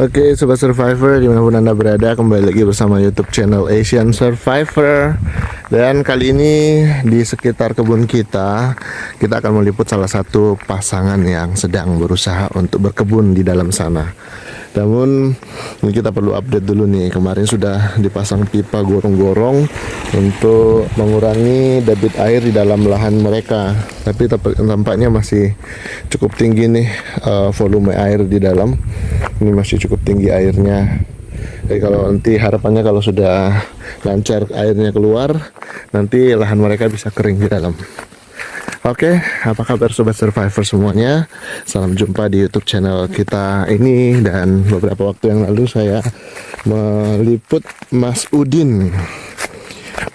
Oke, Sobat Survivor, dimanapun Anda berada, kembali lagi bersama YouTube channel Asian Survivor. Dan kali ini di sekitar kebun kita akan meliput salah satu pasangan yang sedang berusaha untuk berkebun di dalam sana. Namun ini kita perlu update dulu nih. Kemarin sudah dipasang pipa gorong-gorong untuk mengurangi debit air di dalam lahan mereka. Tapi tampaknya masih cukup tinggi nih volume air di dalam. Ini masih cukup tinggi airnya. Jadi kalau nanti harapannya kalau sudah lancar airnya keluar, nanti lahan mereka bisa kering di dalam. Oke, apa kabar Sobat Survivor semuanya? Salam jumpa di YouTube channel kita ini. Dan beberapa waktu yang lalu saya meliput Mas Udin.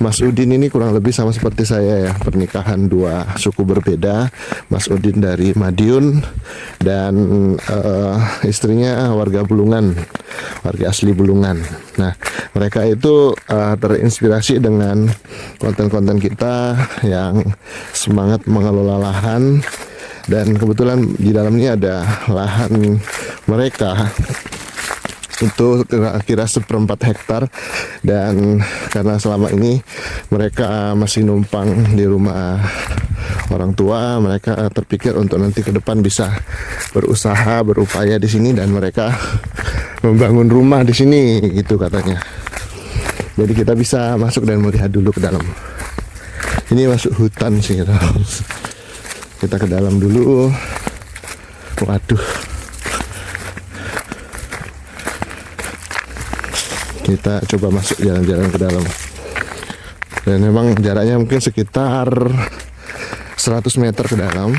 Mas Udin ini kurang lebih sama seperti saya ya, pernikahan dua suku berbeda. Mas Udin dari Madiun dan istrinya warga Bulungan, warga asli Bulungan. Nah, mereka itu terinspirasi dengan konten-konten kita yang semangat mengelola lahan. Dan kebetulan di dalamnya ada lahan mereka itu kira-kira 1/4 hektar. Dan karena selama ini mereka masih numpang di rumah orang tua, mereka terpikir untuk nanti ke depan bisa berusaha, berupaya di sini, dan mereka membangun rumah di sini gitu katanya. Jadi kita bisa masuk dan melihat dulu ke dalam. Ini masuk hutan sih gitu. Kita ke dalam dulu. Waduh, kita coba masuk jalan-jalan ke dalam. Dan memang jaraknya mungkin sekitar 100 meter ke dalam,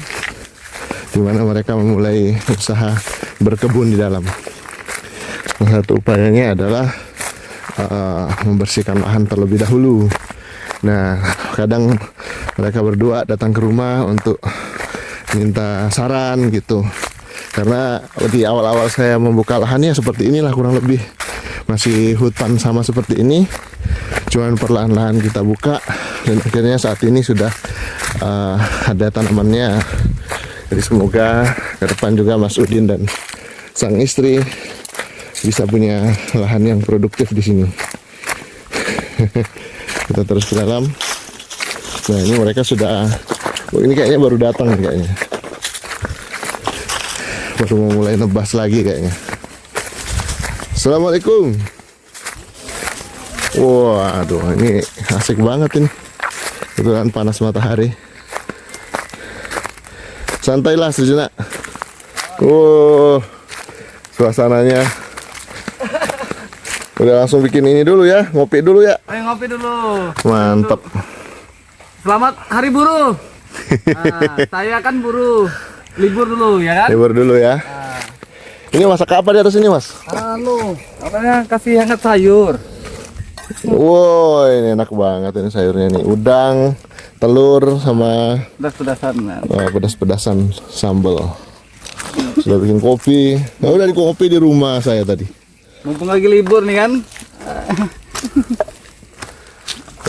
dimana mereka memulai usaha berkebun di dalam. Salah satu upayanya adalah membersihkan lahan terlebih dahulu. Nah, kadang mereka berdua datang ke rumah untuk minta saran gitu. Karena di awal-awal saya membuka lahannya seperti inilah kurang lebih. Masih hutan sama seperti ini, cuman perlahan-lahan kita buka, dan akhirnya saat ini sudah ada tanamannya. Jadi semoga ke depan juga Mas Udin dan sang istri bisa punya lahan yang produktif di sini. Kita terus ke dalam. Nah, ini mereka sudah, ini kayaknya baru datang kayaknya, baru mau mulai nebas lagi kayaknya. Assalamualaikum. Waduh, ini asik banget ini. Kebetulan panas matahari. Santailah sejenak. Suasananya. Udah langsung bikin ini dulu ya, ngopi dulu ya. Ayo ngopi dulu. Mantap. Selamat Hari Buruh. Nah, saya kan buruh. Libur dulu ya kan? Libur dulu ya. Ini masak apa di atas ini, Mas? Apanya kasih hangat sayur. Wow, ini enak banget ini sayurnya nih. Udang, telur, sama Pedas-pedasan. pedas-pedasan sambal. Sudah bikin kopi. Nah, udah di kopi di rumah saya tadi. Mumpung lagi libur nih kan.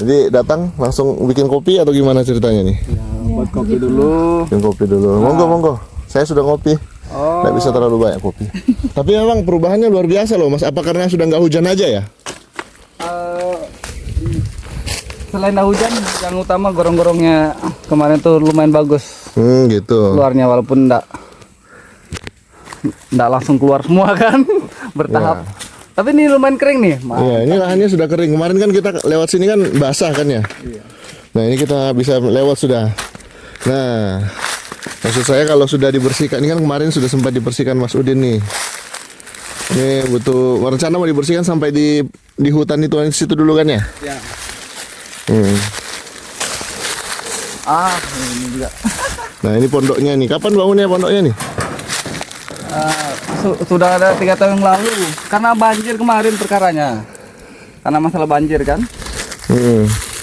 Jadi datang langsung bikin kopi atau gimana ceritanya nih? Ya, buat kopi dulu. Bikin kopi dulu. Monggo. Saya sudah ngopi. Nggak bisa terlalu banyak kopi. Tapi memang perubahannya luar biasa loh, Mas. Apa karena sudah nggak hujan aja ya? Selain dah hujan, yang utama gorong-gorongnya kemarin tuh lumayan bagus. Gitu. Keluarnya walaupun enggak langsung keluar semua kan, bertahap. Ya. Tapi ini lumayan kering nih. Iya, ini lahannya sudah kering. Kemarin kan kita lewat sini kan basah kan ya. Iya. Nah, ini kita bisa lewat sudah. Nah, maksud saya kalau sudah dibersihkan, ini kan kemarin sudah sempat dibersihkan Mas Udin nih. Ini butuh rencana mau dibersihkan sampai di hutan itu situ dulu kan ya? Ya. Hmm. Ini juga. Nah, ini pondoknya nih. Kapan bangunnya pondoknya nih? Sudah ada 3 tahun yang lalu. Karena banjir kemarin perkaranya. Karena masalah banjir kan.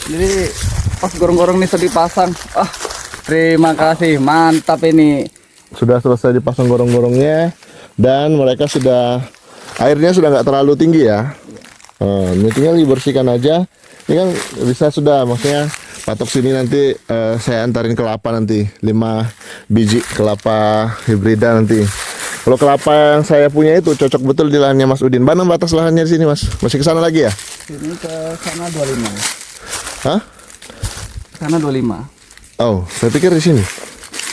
Jadi pas gorong-gorong ini sudah dipasang. Terima kasih, mantap ini. Sudah selesai dipasang gorong-gorongnya, dan mereka sudah, airnya sudah nggak terlalu tinggi ya. Ini tinggal dibersihkan aja. Ini kan bisa sudah, maksudnya patok sini nanti saya antarin kelapa nanti 5 biji kelapa hibrida nanti. Kalau kelapa yang saya punya itu cocok betul di lahannya Mas Udin. Mana batas lahannya di sini Mas? Masih ke sana lagi ya? Ini ke sana 25. Hah? Sana 25. Oh, saya pikir di sini.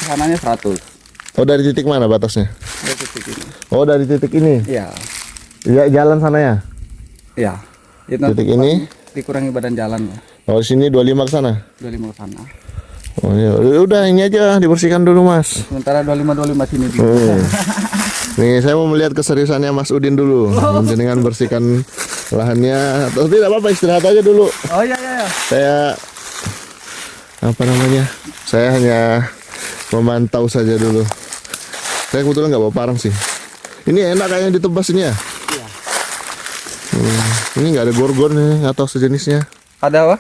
Sananya 100. Oh, dari titik mana batasnya? Dari titik ini. Oh, dari titik ini. Iya. Ya, jalan sana ya? Iya. Itu Titik ini? dikurangi badan jalan ya. Oh, di sini 25 ke sana. 25 ke sana. Oh, ya udah ini aja dibersihkan dulu, Mas. Sementara 25 sini dulu. Nih, saya mau melihat keseriusannya Mas Udin dulu. Dengan bersihkan lahannya. Tapi tidak apa-apa, istirahat aja dulu. Oh iya iya. Saya apa namanya? Saya hanya memantau saja dulu. Saya kebetulan nggak bawa parang sih. Ini enak kayaknya ditebas ini ya. Iya. Ini nggak ada gorgon nih atau sejenisnya. Ada apa?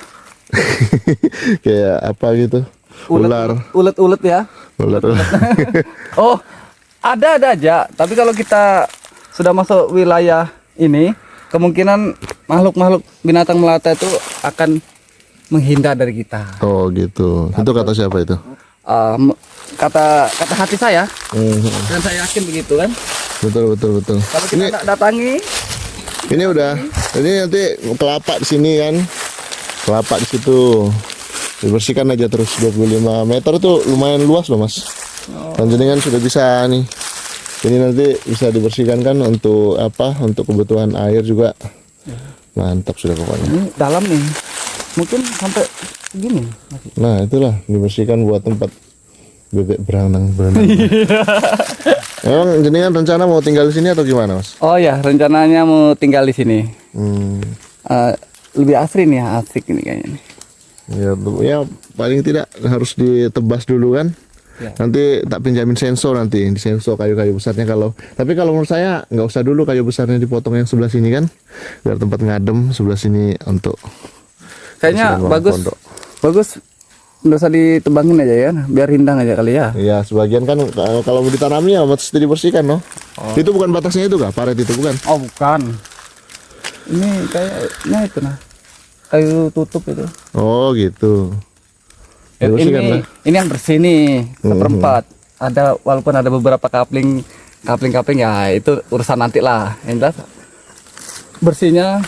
Kayak apa gitu? Ular. Ulet ya. Ular. Oh, ada aja. Tapi kalau kita sudah masuk wilayah ini, kemungkinan makhluk-makhluk binatang melata itu akan menghindar dari kita. Oh gitu. Itu kata siapa itu? Kata hati saya, dan saya yakin begitu kan. Betul. Kalau kita datangi, Ini udah. Ini nanti kelapa di sini kan. Kelapa di situ. Dibersihkan aja terus 25 meter tuh lumayan luas loh, Mas. Dan jenengan sudah bisa nih. Ini nanti bisa dibersihkan kan untuk apa? Untuk kebutuhan air juga. Mantap sudah pokoknya. ini dalam nih, mungkin sampai segini. Nah, itulah dibersihkan buat tempat bebek berenang. Emang jenengan rencana mau tinggal di sini atau gimana, Mas? Oh ya, rencananya mau tinggal di sini. Hmm. Lebih asri nih, asik ini kayaknya nih. Ya paling tidak harus ditebas dulu kan. Ya. Nanti tak pinjamin sensor nanti, di sensor kayu-kayu besarnya kalau. Tapi kalau menurut saya nggak usah dulu kayu besarnya dipotong yang sebelah sini kan, biar tempat ngadem sebelah sini untuk. Kayaknya bersihkan bagus. pondok. Bagus. Nggak usah ditebangin aja ya, biar rindang aja kali ya. Iya sebagian kan kalau mau ditanami ya mesti dibersihkan loh. Itu bukan batasnya itu kah? Paret itu bukan? Oh bukan. Ini kayaknya itu nah. Kayu tutup itu. Oh gitu. Dibersihkan lah. Ini yang bersih nih, seperempat. Ada walaupun ada beberapa kapling ya itu urusan nanti lah. Yang jelas bersihnya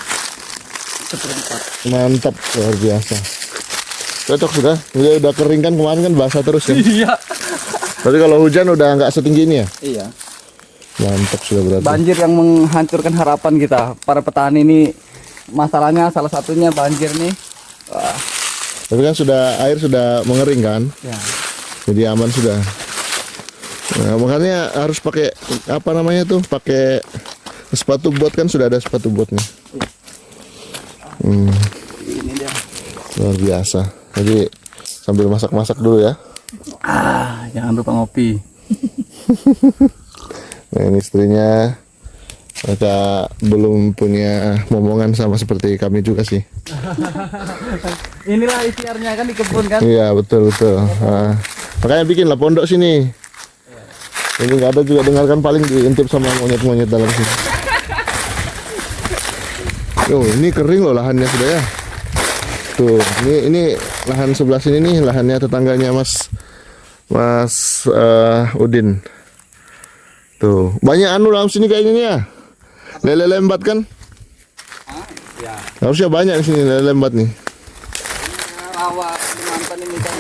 seperempat. Mantap luar biasa. Cocok sudah. Udah kering kan kemarin kan basah terus ya. Iya. Tapi kalau hujan udah nggak setinggi ini ya. Iya. Mantap sudah berarti. Banjir yang menghancurkan harapan kita. Para petani ini masalahnya salah satunya banjir nih. Wah. Tapi kan air sudah mengering kan. Ya. Jadi aman sudah. Nah, makanya harus pakai apa namanya tuh? Pakai sepatu bot kan sudah ada sepatu botnya. Ini dia. Luar biasa. Jadi sambil masak-masak dulu ya. Jangan lupa ngopi. Nah, ini istrinya mereka belum punya momongan sama seperti kami juga sih. Inilah ikhtiarnya kan di kebun kan. Iya betul. Nah, makanya bikinlah pondok sini. Ini nggak ada juga dengarkan paling diintip sama monyet-monyet dalam sini. Yo, ini kering loh lahannya sudah ya. Tuh, ini lahan sebelah sini nih lahannya tetangganya Mas Udin. Tuh, banyak anu dalam sini kayaknya nih ya. Lele lembat kan? Ya. Harusnya banyak di sini lele lembat nih. Awak mantan ini kan.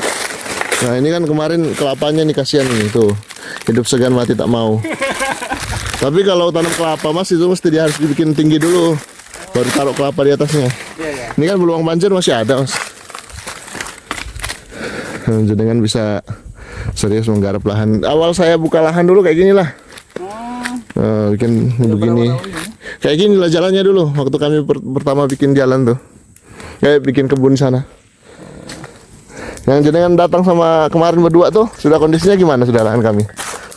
Nah, ini kan kemarin kelapanya nih kasihan nih tuh. Hidup segan mati tak mau. Tapi kalau tanam kelapa Mas itu mesti harus dibikin tinggi dulu. Baru taruh kelapa di atasnya. Iya. Ini kan peluang banjir masih ada, Mas. Jenengan bisa serius menggarap lahan. Awal saya buka lahan dulu kayak gini lah. Bikin begini. Kayak gini lah jalannya dulu. Waktu kami pertama bikin jalan tuh. Kayak bikin kebun sana. Yang jenengan datang sama kemarin berdua tuh, sudah kondisinya gimana sudah lahan kami?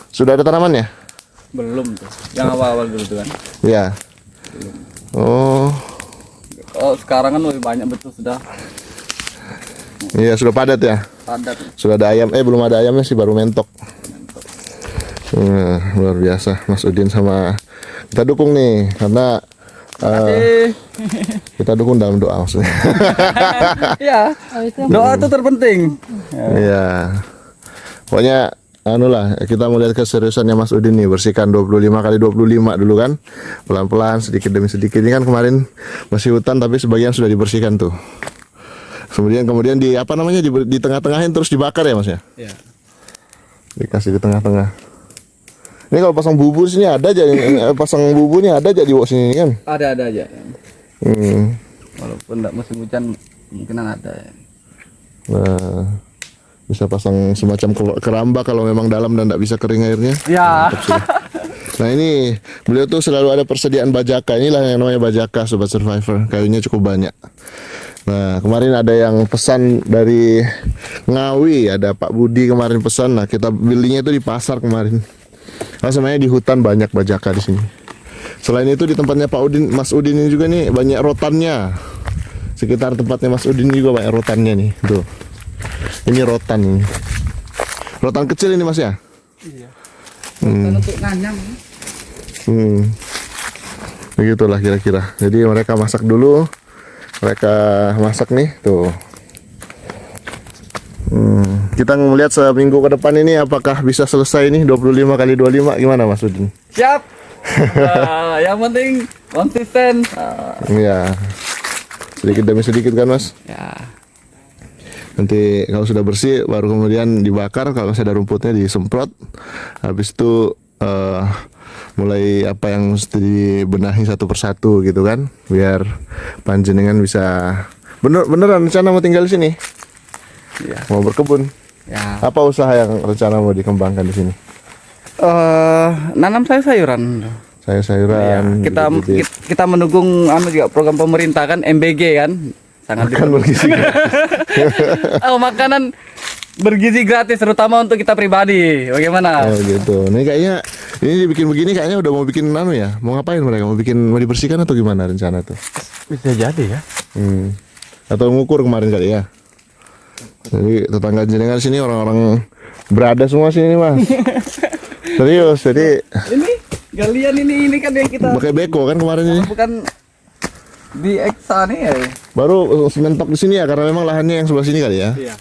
Sudah ada tanamannya? Belum tuh. Yang awal-awal dulu tuh kan. Iya. Oh. Oh, sekarang kan lebih banyak betul sudah Iya, sudah padat ya. padat. Sudah ada ayam. Belum ada ayamnya sih, baru mentok. Luar biasa Mas Udin sama kita dukung nih karena kita dukung dalam doa maksudnya. Iya. Doa itu terpenting. Iya. Pokoknya anu lah, kita mau lihat keseriusannya Mas Udin nih, bersihkan 25 kali 25 dulu kan. Pelan-pelan sedikit demi sedikit. Ini kan kemarin masih hutan tapi sebagian sudah dibersihkan tuh. Kemudian di apa namanya di tengah-tengahin terus dibakar ya Mas ya? Iya. Dikasih di tengah-tengah. Ini kalau pasang bubu sini ada aja, pasang bubu nih ada aja di sini kan? Ada aja. Walaupun enggak musim hujan mungkinan ada ya. Nah, bisa pasang semacam keramba kalau memang dalam dan tidak bisa kering airnya. Ya. Nah ini beliau tuh selalu ada persediaan bajaka. Inilah yang namanya bajaka Sobat Survivor. Kayunya cukup banyak. Nah kemarin ada yang pesan dari Ngawi, ada Pak Budi kemarin pesan. Nah kita belinya itu di pasar kemarin. Nah sebenarnya di hutan banyak bajaka di sini. Selain itu di tempatnya Pak Udin, Mas Udin ini juga nih banyak rotannya. Sekitar tempatnya Mas Udin juga banyak rotannya nih. Tuh. Ini rotan ini. Rotan kecil ini Mas ya? Iya. Rotan untuk nganyam. Begitulah kira-kira. Jadi mereka masak dulu. Mereka masak nih, tuh. Kita ngelihat seminggu ke depan ini apakah bisa selesai nih 25 kali 25 gimana Mas Udin? Siap. Yang penting konsisten. Iya. Sedikit demi sedikit kan Mas? Ya. Nanti kalau sudah bersih baru kemudian dibakar, kalau masih ada rumputnya disemprot. Habis itu mulai apa yang mesti dibenahi satu persatu gitu kan, biar panjenengan bisa beneran rencana mau tinggal di sini. Iya. Mau berkebun. Ya. Apa usaha yang rencana mau dikembangkan di sini? Nanam sayuran. Sayuran. Ya, gitu. kita mendukung juga program pemerintah kan, MBG kan. Sangat Makan bergizi. makanan bergizi gratis terutama untuk kita pribadi. Bagaimana? Oh gitu. Nih kayaknya ini dibikin begini kayaknya udah mau bikin ya. Mau ngapain mereka? Mau dibersihkan atau gimana rencana tuh? Bisa jadi ya. Atau ngukur kemarin kali ya. Jadi tetangga jenengan sini orang-orang berada semua sini Mas. Serius. Jadi Ini galian ini kan yang kita pakai beko kan kemarin ini. bukan di Eksa nih ya. Baru sementok di sini ya karena memang lahannya yang sebelah sini kali ya. Iya.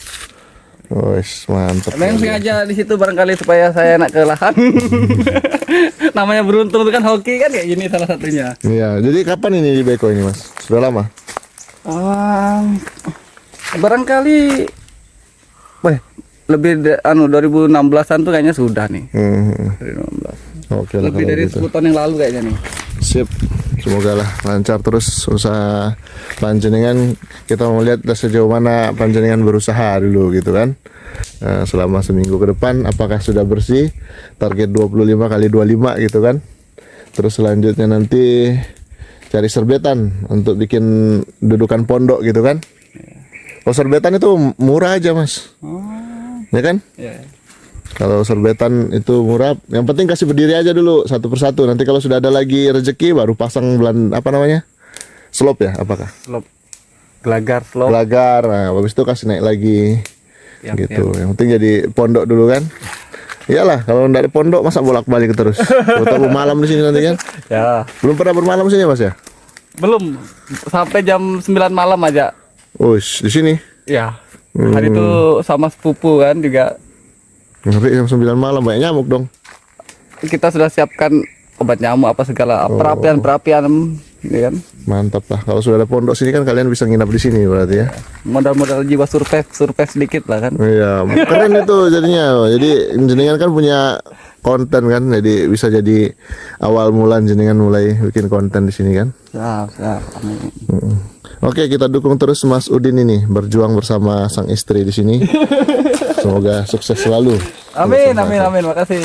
Wes mantap. Memang sengaja di situ barangkali supaya saya enak ke lahan. Namanya beruntung itu kan hoki kan kayak gini salah satunya. Iya, jadi kapan ini di beko ini Mas? Sudah lama? Barangkali lebih 2016-an tuh kayaknya sudah nih. 2016. Oke lah Lebih kalau dari gitu. 10 tahun yang lalu kayaknya nih. Sip. Semoga lah lancar terus usaha panjenengan. Kita mau lihat sejauh mana panjenengan berusaha dulu gitu kan. Selama seminggu ke depan apakah sudah bersih, target 25 kali 25 gitu kan. Terus selanjutnya nanti cari serbetan untuk bikin dudukan pondok gitu kan. Kalau serbetan itu murah aja Mas, ya kan? Iya. Kalau serbetan itu murah, yang penting kasih berdiri aja dulu satu persatu. Nanti kalau sudah ada lagi rezeki baru pasang apa namanya? Slop ya, apakah? Slop. Gelagar slop. Gelagar. Nah, habis itu kasih naik lagi. Gitu. Yang penting jadi pondok dulu kan. Iyalah, kalau enggak ada pondok masa bolak-balik terus. Tahu malam di sini nanti kan? Ya. Belum pernah bermalam sini Mas ya? Belum. Sampai jam 9 malam aja. Ush, di sini. Ya. Hari itu sama sepupu kan juga. Ngeri jam 9 malam banyak nyamuk dong. Kita sudah siapkan obat nyamuk apa segala perapian ya kan. Mantap lah. Kalau sudah ada pondok sini kan kalian bisa nginap di sini berarti ya. Modal-modal jiwa survive sedikit lah kan. Iya, keren itu jadinya. Jadi jenengan kan punya konten kan, jadi bisa jadi awal mula jenengan mulai bikin konten di sini kan. Siap. Amin. Oke, kita dukung terus Mas Udin ini berjuang bersama sang istri di sini. Semoga sukses selalu. Amin. Makasih.